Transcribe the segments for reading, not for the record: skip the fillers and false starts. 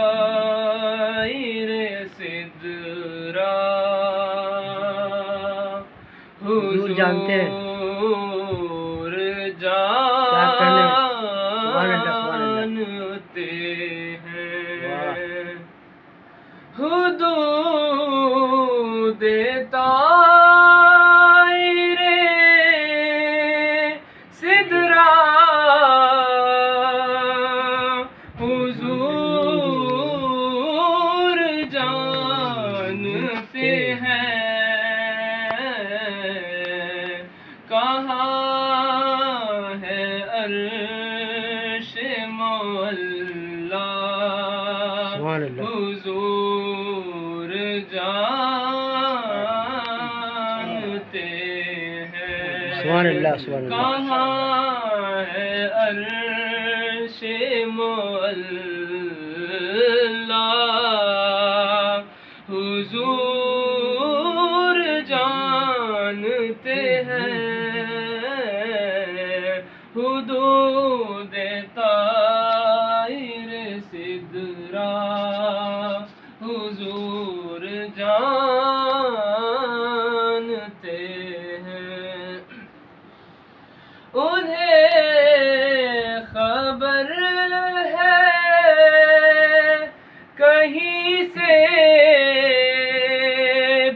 طائر سدرا حضور جانتے ہیں جانتے ہیں حدود طائر سدرا حضور جانتے ہیں کہاں ہے عرش مولا حضور جانتے ہیں کہاں ہے عرش مولا حضور جانتے ہیں حدود طائر سدرا حضور جانتے ہیں انہیں خبر ہے کہیں سے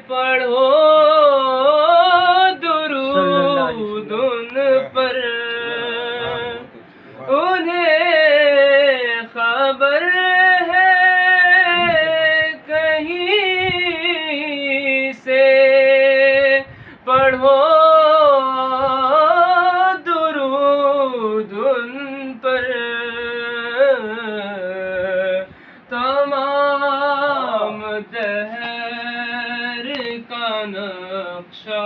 پڑھو درود ان پر انہیں خبر ہے کہیں سے پڑھو درود ان پر تمام دہر کا نقشہ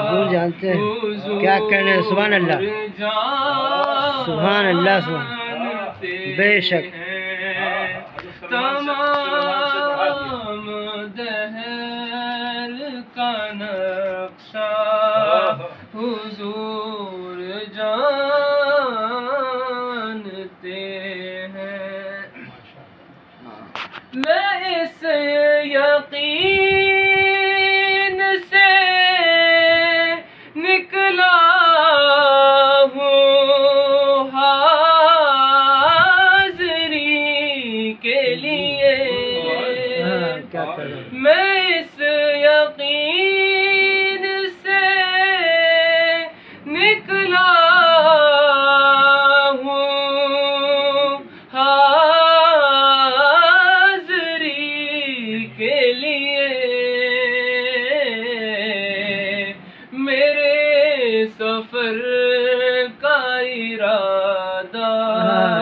حضور جانتے ہیں کیا کہنے ہیں سبحان اللہ سبحان اللہ سبحان بے شک تمام دہر کا نقشہ حضور جانتے ہیں میں اس یقین سے نکلا ہوں حاضری کے لیے میں اس یقین سے نکلا ہوں حاضری کے لیے میرے سفر کا ارادہ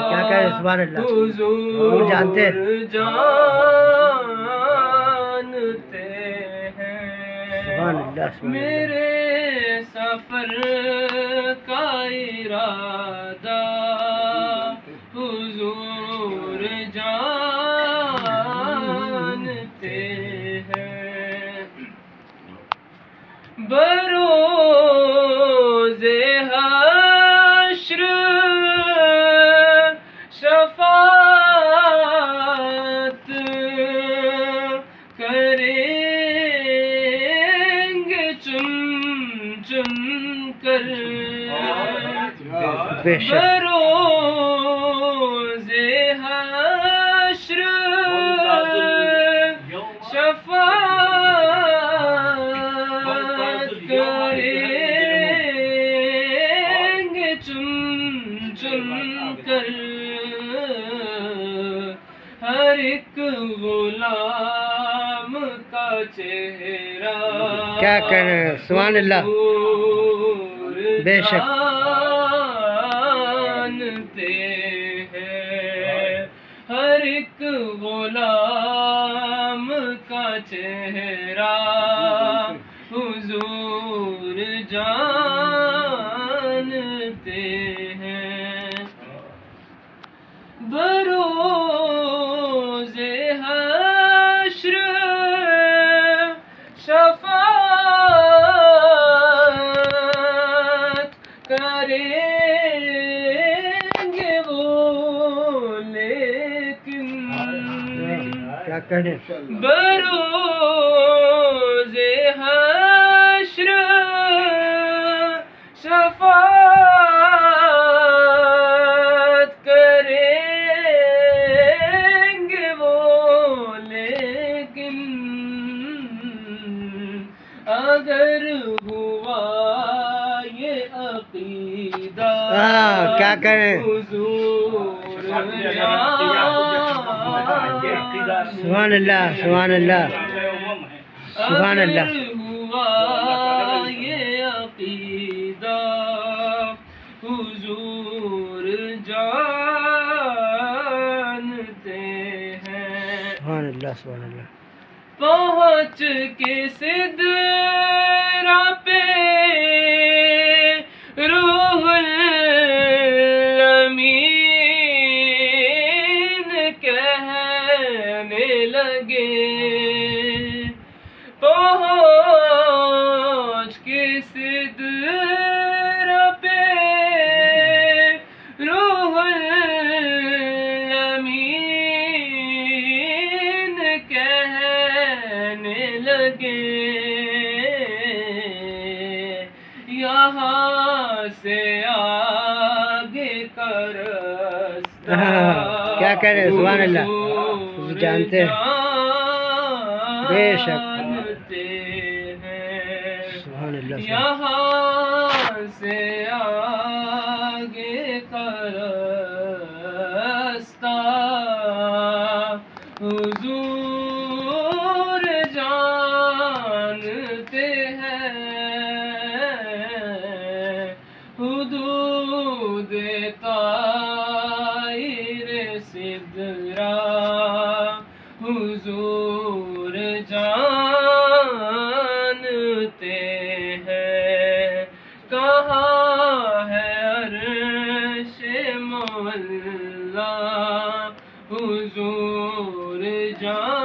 کیا کہہ رہے سبحان اللہ حضور جانتے ہیں سبحان اللہ میرے سفر کا ارادہ حضور جانتے ہیں بروز حشر شفاعت کریں گے چن چن کر بروز حشر شفاعت کریں گے چن چن کر ہر ایک غلام کا چہرہ کیا کہہ رہے ہیں سبحان اللہ بے شک جانتے ہیں ہر ایک غلام کا چہرہ حضور جانتے ہیں بروز حشر شفاعت کریں گے وہ کیا کہنے بروز حشر شفاعت کریں گے وہ، لیکن اگر ہوا یہ عقیدہ کیا کریں حضور سبحان اللہ سبحان اللہ سبحان اللہ اگر ہوا یہ عقیدہ حضور جانتے ہیں، سبحان اللہ سبحان اللہ پہنچ کے سدرہ پہ روح الامین کہنے لگے، پہنچ کے سدرہ پہ روح الامین کہنے لگے، یہاں سے آگے کا رستہ کیا کہہ رہے ہیں سبحان اللہ جانتے ہیں بے شک سبحان اللہ یہاں سے آگے کا رستہ حضور جانتے ہیں، حدود طائر سدرہ حضور جانتے ہیں، کہاں ہے عرش معلیٰ حضور جانتے